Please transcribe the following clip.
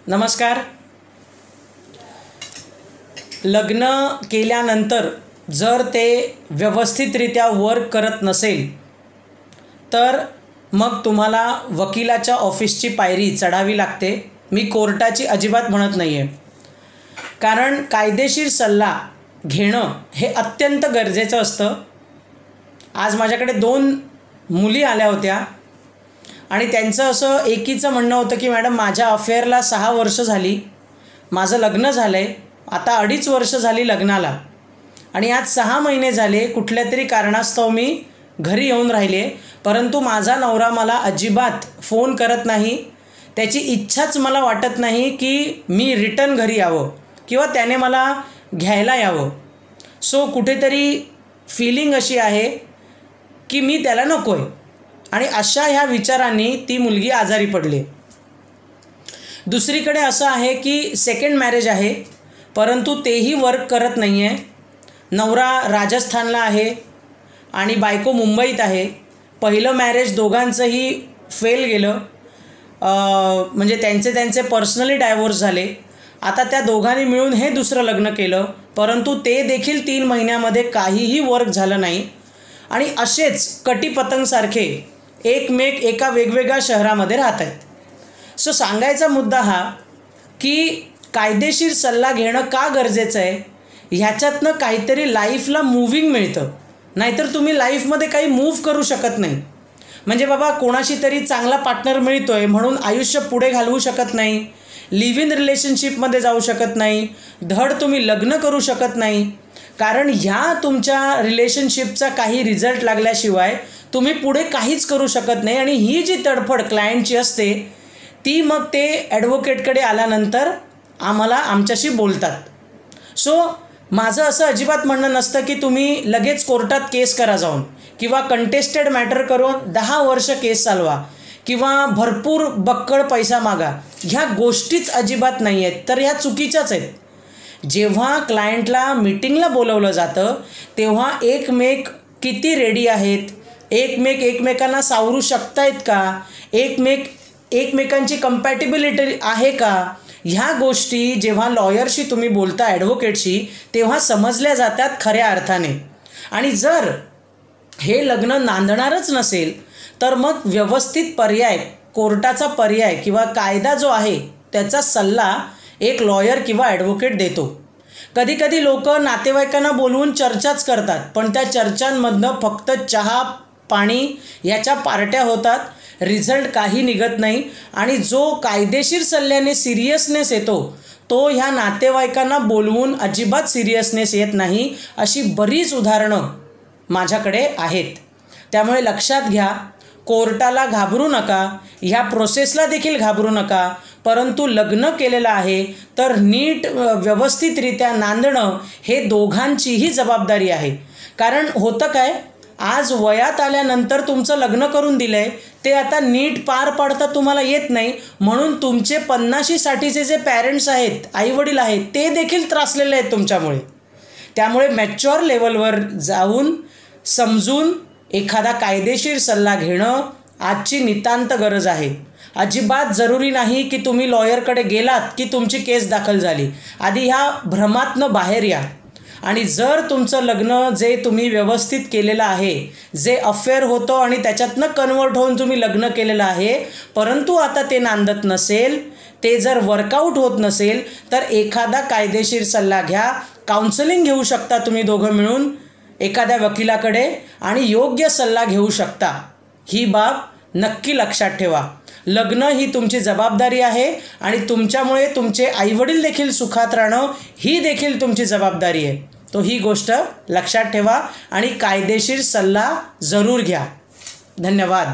नमस्कार. लग्न केल्यानंतर जर ते व्यवस्थितरित्या वर्क करत नसेल तर मग तुम्हाला वकिलाच्या ऑफिसची पायरी चढावी लागते. मी कोर्टाची अजिबात म्हणत नाही आहे, कारण कायदेशीर सल्ला घेणं हे अत्यंत गरजेचं असतं. आज माझ्याकडे 2 मुली आल्या होत्या आणि त्यांचं असं एकीचं म्हणणं होतं की मॅडम, माझ्या अफेअरला 6 वर्ष झाली, माझं लग्न झालं आहे, आता 2.5 वर्ष झाली लग्नाला आणि आज 6 महिने झाले कुठल्या तरी कारणास्तव मी घरी येऊन राहिले, परंतु माझा नवरा मला अजिबात फोन करत नाही. त्याची इच्छाच मला वाटत नाही की मी रिटर्न घरी यावं किंवा त्याने मला घ्यायला यावं. सो कुठेतरी फीलिंग अशी आहे की मी त्याला नको आहे आणि अशा ह्या विचारांनी ती मुलगी आजारी पडली. दुसरीकडे असं आहे की सेकंड मॅरेज आहे, परंतु तेही वर्क करत नाही आहे. नवरा राजस्थानला आहे आणि बायको मुंबईत आहे. पहिलं मॅरेज दोघांचंही फेल गेलं, म्हणजे त्यांचे पर्सनली डायव्होर्स झाले. आता त्या दोघांनी मिळून हे दुसरं लग्न केलं, परंतु ते देखील 3 महिन्यामध्ये काहीही वर्क झालं नाही आणि असेच कटीपतंगसारखे एकमेक एका वेगवेगळ्या शहरामध्ये राहत आहेत. सो सांगायचा मुद्दा हा की कायदेशीर सल्ला घेणं का गरजेचं आहे, ह्याच्यातनं काहीतरी लाईफला मूव्हिंग मिळतं, नाहीतर तुम्ही लाईफमध्ये काही मूव्ह करू शकत नाही. म्हणजे बाबा कोणाशी तरी चांगला पार्टनर मिळतो आहे म्हणून आयुष्य पुढे घालवू शकत नाही, लिव्ह इन रिलेशनशिपमध्ये जाऊ शकत नाही, धड तुम्ही लग्न करू शकत नाही, कारण ह्या तुमच्या रिलेशनशिपचा काही रिझल्ट लागल्याशिवाय तुम्ही पुढे काहीच करू शकत नाही. आणि ही जी तडफड क्लायंटची असते ती मग ते ॲडव्होकेटकडे आल्यानंतर आमच्याशी बोलतात. सो माझं असं अजिबात म्हणणं नसतं की तुम्ही लगेच कोर्टात केस करा जाऊन किंवा कंटेस्टेड मॅटर करून 10 वर्ष केस चालवा किंवा भरपूर बक्कळ पैसा मागा. ह्या गोष्टीच अजिबात नाही आहेत, तर ह्या चुकीच्याच आहेत. जेव्हा क्लायंटला मीटिंगला बोलवलं जातं तेव्हा एकमेक किती रेडी आहेत, एकमेकांना सावरू शकतायत का, एकमेकांची कंपॅटिबिलिटी आहे का, ह्या गोष्टी जेव्हा लॉयरशी तुम्ही बोलता, ॲडव्होकेटशी, तेव्हा समजल्या जातात खऱ्या अर्थाने. आणि जर हे लग्न नांदणारच नसेल तर मग व्यवस्थित पर्याय, कोर्टाचा पर्याय किंवा कायदा जो आहे त्याचा सल्ला एक लॉयर किंवा ॲडव्होकेट देतो. कधीकधी लोक नातेवाईकांना बोलवून चर्चाच करतात, पण त्या चर्चांमधनं फक्त चहा पाणी याच्या पार्ट्या होतात, रिझल्ट काही निघत नाही. आणि जो कायदेशीर सल्ल्याने सिरियसनेस येतो तो ह्या नातेवाईकांना बोलवून अजिबात सिरियसनेस येत नाही. अशी बरीच उदाहरणं माझ्याकडे आहेत. त्यामुळे लक्षात घ्या, कोर्टाला घाबरू नका, ह्या प्रोसेसला देखील घाबरू नका, परंतु लग्न केलेलं आहे तर नीट व्यवस्थितरित्या नांदणं हे दोघांचीही जबाबदारी आहे. कारण होतं काय, आज वयात आल्यानंतर तुमचं लग्न करून दिलं आहे, ते आता नीट पार पाडता तुम्हाला येत नाही, म्हणून तुमचे 50-60चे जे पॅरेंट्स आहेत, आईवडील आहेत, ते देखील त्रासलेले आहेत तुमच्यामुळे. त्यामुळे मॅच्युअर लेवलवर जाऊन समजून एखादा कायदेशीर सल्ला घेणं आजची नितांत गरज आहे. अजिबात जरुरी नाही की तुम्ही लॉयरकडे गेलात की तुमची केस दाखल झाली. आधी ह्या भ्रमातनं बाहेर या. आणि जर तुमचं लग्न जे तुम्ही व्यवस्थित केलेलं आहे, जे अफेअर होतं आणि त्याच्यातनं कन्वर्ट होऊन तुम्ही लग्न केलेलं आहे, परंतु आता ते नांदत नसेल, ते जर वर्कआउट होत नसेल तर एखादा कायदेशीर सल्ला घ्या. काउन्सिलिंग घेऊ शकता तुम्ही दोघं मिळून एखाद्या वकिलाकडे आणि योग्य सल्ला घेऊ शकता. ही बाब नक्की लक्षात ठेवा. लग्न ही तुमची जबाबदारी आहे आणि तुमच्यामुळे तुमचे आईवडील देखील सुखात राहणं ही देखील तुमची जबाबदारी आहे. तो ही गोष्ट लक्षात ठेवा आणि कायदेशीर सल्ला जरूर घ्या. धन्यवाद.